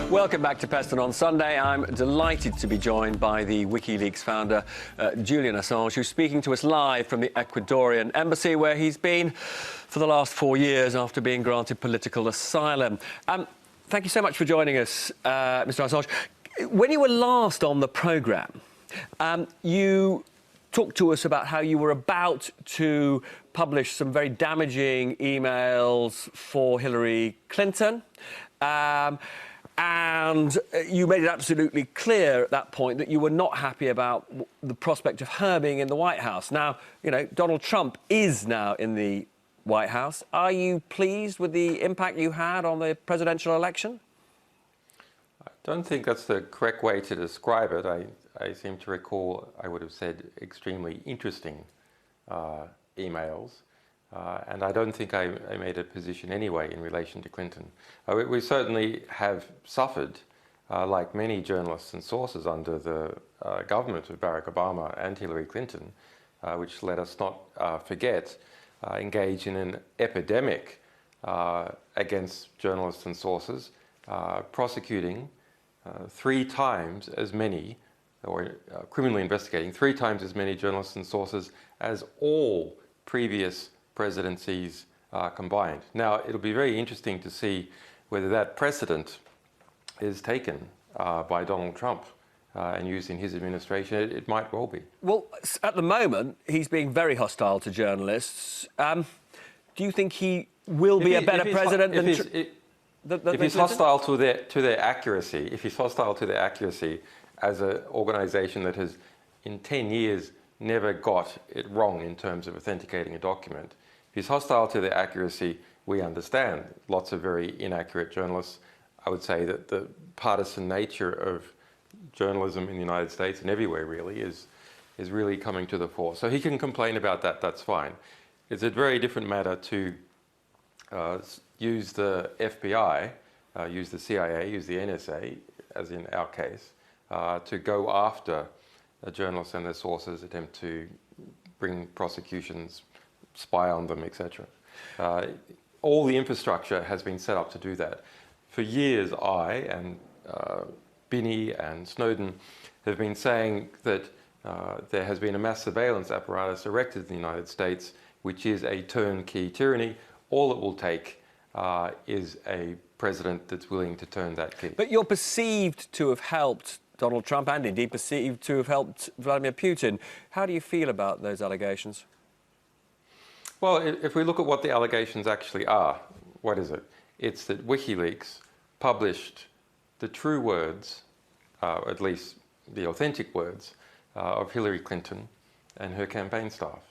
Welcome back to Peston on Sunday. I'm delighted to be joined by the WikiLeaks founder, Julian Assange, who's speaking to us live from the Ecuadorian embassy, where he's been for the last 4 years after being granted political asylum. Thank you so much for joining us, Mr. Assange. When you were last on the programme, you talked to us about how you were about to publish some very damaging emails for Hillary Clinton. And you made it absolutely clear at that point that you were not happy about the prospect of her being in the White House. Now, you know, Donald Trump is now in the White House. Are you pleased with the impact you had on the presidential election? I don't think that's the correct way to describe it. I seem to recall I would have said extremely interesting emails. And I don't think I made a position anyway in relation to Clinton. We certainly have suffered, like many journalists and sources under the government of Barack Obama and Hillary Clinton, which let us not forget, engage in an epidemic against journalists and sources, prosecuting 3 times as many, or criminally investigating 3 times as many journalists and sources as all previous presidencies combined. Now, it'll be very interesting to see whether that precedent is taken by Donald Trump and used in his administration. It might well be. Well, at the moment, he's being very hostile to journalists. Do you think he will be a better president than if he's hostile to their accuracy, if he's hostile to their accuracy as an organisation that has, in 10 years, never got it wrong in terms of authenticating a document. If he's hostile to their accuracy, we understand. Lots of very inaccurate journalists. I would say that the partisan nature of journalism in the United States and everywhere really is really coming to the fore. So he can complain about that, that's fine. It's a very different matter to use the FBI, use the CIA, use the NSA, as in our case, to go after journalists and their sources, attempt to bring prosecutions, spy on them, etc. All the infrastructure has been set up to do that. For years, I and Binney and Snowden have been saying that there has been a mass surveillance apparatus erected in the United States, which is a turnkey tyranny. All it will take is a president that's willing to turn that key. But you're perceived to have helped Donald Trump and indeed perceived to have helped Vladimir Putin. How do you feel about those allegations? Well, if we look at what the allegations actually are, what is it? It's that WikiLeaks published the true words, at least the authentic words, of Hillary Clinton and her campaign staff,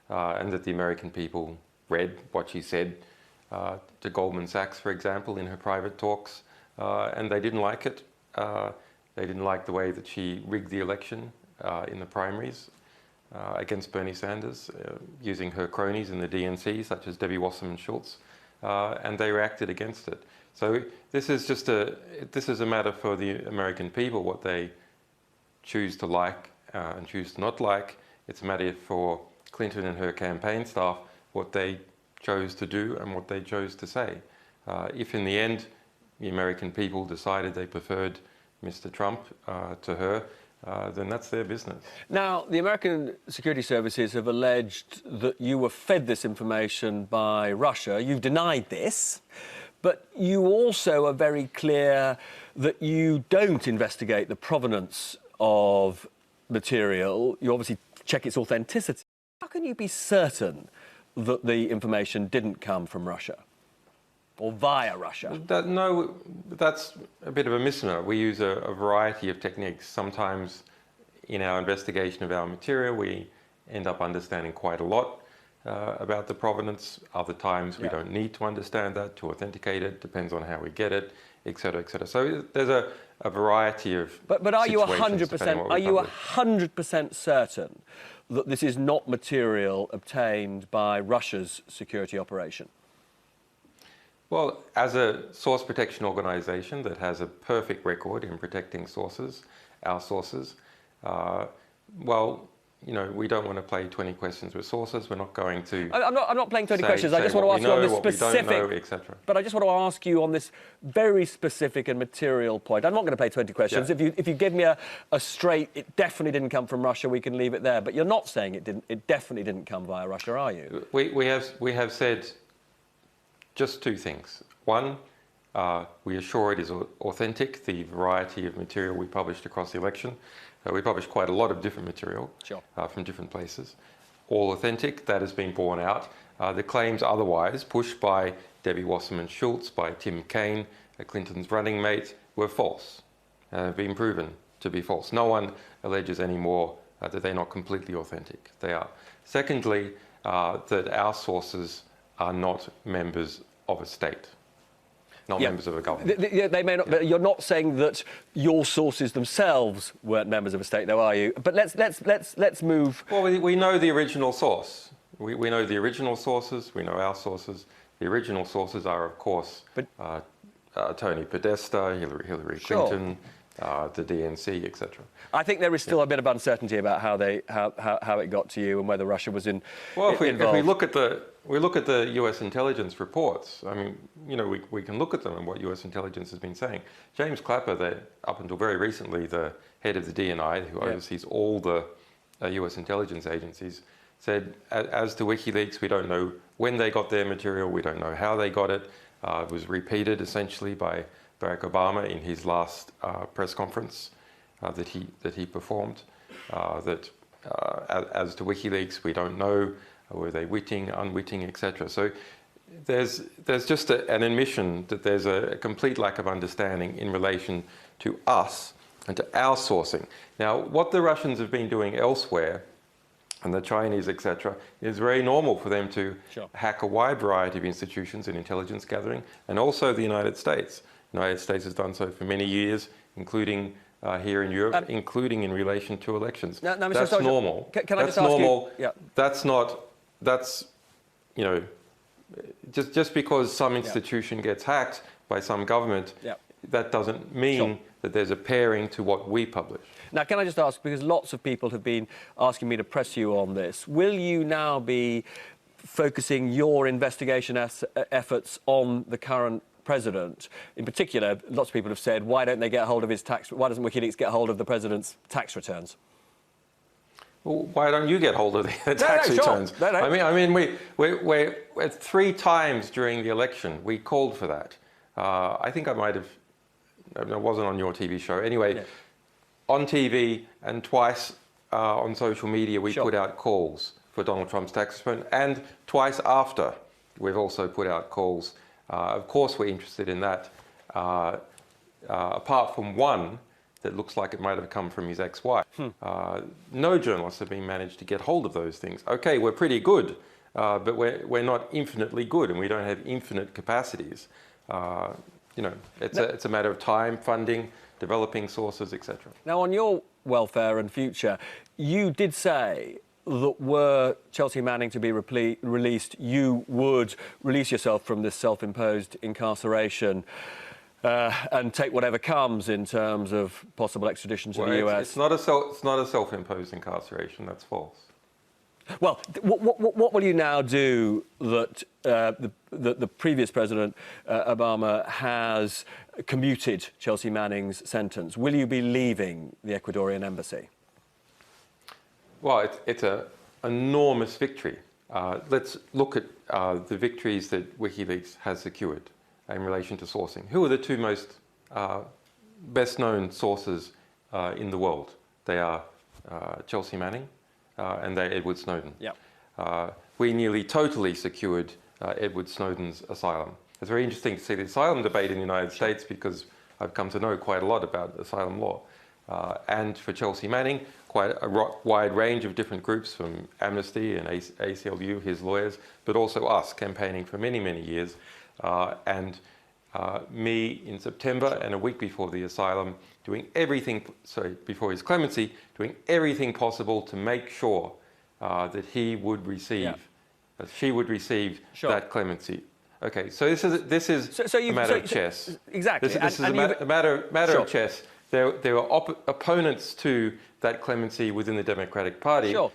and that the American people read what she said to Goldman Sachs, for example, in her private talks, and they didn't like it. They didn't like the way that she rigged the election in the primaries against Bernie Sanders, using her cronies in the DNC, such as Debbie Wasserman Schultz, and they reacted against it. So this is just this is a matter for the American people, what they choose to like and choose to not like. It's a matter for Clinton and her campaign staff, what they chose to do and what they chose to say. If in the end the American people decided they preferred Mr. Trump to her, then that's their business. Now, the American security services have alleged that you were fed this information by Russia. You've denied this, but you also are very clear that you don't investigate the provenance of material. You obviously check its authenticity. How can you be certain that the information didn't come from Russia? Or via Russia? No, that's a bit of a misnomer. We use a variety of techniques. Sometimes in our investigation of our material, we end up understanding quite a lot about the provenance. Other times we don't need to understand that to authenticate it. Depends on how we get it, etc., etc. So there's a variety of But are you 100%? Are you 100% certain that this is not material obtained by Russia's security operation? Well, as a source protection organisation that has a perfect record in protecting sources, our sources, well, we don't want to play 20 questions with sources. We're not going to. I'm not playing 20 questions. I just want to ask you on this specific. Etc. But I just want to ask you on this very specific and material point. I'm not going to play 20 questions. Yeah. If you give me a straight, it definitely didn't come from Russia, we can leave it there. But you're not saying it definitely didn't come via Russia, are you? We have said just two things. One, we assure it is authentic, the variety of material we published across the election. We published quite a lot of different material from different places, all authentic. That has been borne out. The claims otherwise, pushed by Debbie Wasserman-Schultz, by Tim Kaine, Clinton's running mate, were false, have been proven to be false. No one alleges anymore that they're not completely authentic. They are. Secondly, that our sources are not members of a state. Not members of a government. They may not. But you're not saying that your sources themselves weren't members of a state, though, are you? But let's move. Well, we know the original source. We know the original sources. We know our sources. The original sources are, of course, Tony Podesta, Hillary Clinton, the DNC, etc. I think there is still a bit of uncertainty about how it got to you and whether Russia was involved. Well, if we look at the U.S. intelligence reports, I mean, we can look at them and what U.S. intelligence has been saying. James Clapper, up until very recently, the head of the DNI, who oversees all the U.S. intelligence agencies, said, as to WikiLeaks, we don't know when they got their material, we don't know how they got it. It was repeated essentially by Barack Obama in his last press conference that he performed. As to WikiLeaks, we don't know. Were they witting, unwitting, etc. So there's just an admission that there's a complete lack of understanding in relation to us and to our sourcing. Now, what the Russians have been doing elsewhere, and the Chinese, etc., is very normal for them to hack a wide variety of institutions in intelligence gathering, and also the United States. The United States has done so for many years, including here in Europe, including in relation to elections. Now, Mr. That's Assange, normal. Can I just ask you? Yeah. That's just because some institution gets hacked by some government, that doesn't mean that there's a pairing to what we publish. Now, can I just ask, because lots of people have been asking me to press you on this, will you now be focusing your investigation efforts on the current president? In particular, lots of people have said, why don't they get hold of his tax? Why doesn't WikiLeaks get hold of the president's tax returns? Well, why don't you get hold of the tax returns? No. I mean, we 3 times during the election we called for that. I think I might have. It wasn't on your TV show. Anyway, on TV and twice on social media, we put out calls for Donald Trump's tax return, and twice after, we've also put out calls. Of course, we're interested in that. Apart from one that looks like it might have come from his ex-wife. No journalists have been managed to get hold of those things. Okay, we're pretty good, but we're not infinitely good, and we don't have infinite capacities. It's a matter of time, funding, developing sources, etc. Now, on your welfare and future, you did say that were Chelsea Manning to be released, you would release yourself from this self-imposed incarceration and take whatever comes in terms of possible extradition to the US. It's not a self-imposed incarceration. That's false. Well, what will you now do that the previous President Obama has commuted Chelsea Manning's sentence? Will you be leaving the Ecuadorian embassy? Well, it's an enormous victory. Let's look at the victories that WikiLeaks has secured in relation to sourcing. Who are the 2 most best-known sources in the world? They are Chelsea Manning and they're Edward Snowden. We nearly totally secured Edward Snowden's asylum. It's very interesting to see the asylum debate in the United States because I've come to know quite a lot about asylum law. And for Chelsea Manning, quite a wide range of different groups from Amnesty and ACLU, his lawyers, but also us campaigning for many, many years. And me in September and a week before the asylum, before his clemency, doing everything possible to make sure that he would receive, that she would receive that clemency. Okay, so this is a matter of chess. Exactly. This is a matter of chess. there were opponents to that clemency within the Democratic Party. Sure.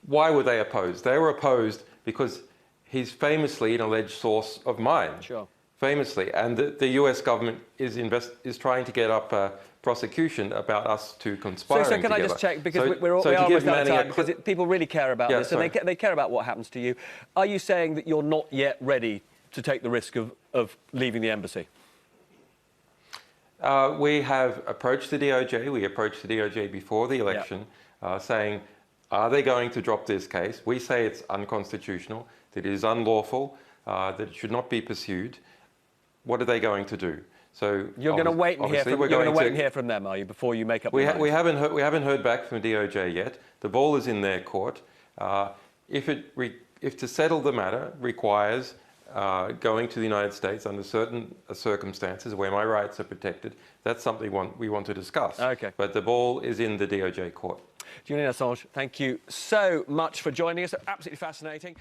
Why were they opposed? They were opposed because he's famously an alleged source of mine. Sure. Famously. And the US government is trying to get up a prosecution about us two conspiring So can together. I just check, because we are to almost give out of Manning time, because people really care about this, sorry. and they care about what happens to you. Are you saying that you're not yet ready to take the risk of leaving the embassy? We have approached the DOJ. We approached the DOJ before the election, saying, are they going to drop this case? We say it's unconstitutional, that it is unlawful, that it should not be pursued. What are they going to do? So you're going to wait and hear from them, are you, before you make up your mind? We haven't heard back from DOJ yet. The ball is in their court. If to settle the matter requires going to the United States under certain circumstances where my rights are protected, that's something we want to discuss. Okay. But the ball is in the DOJ court. Julian Assange, thank you so much for joining us. Absolutely fascinating.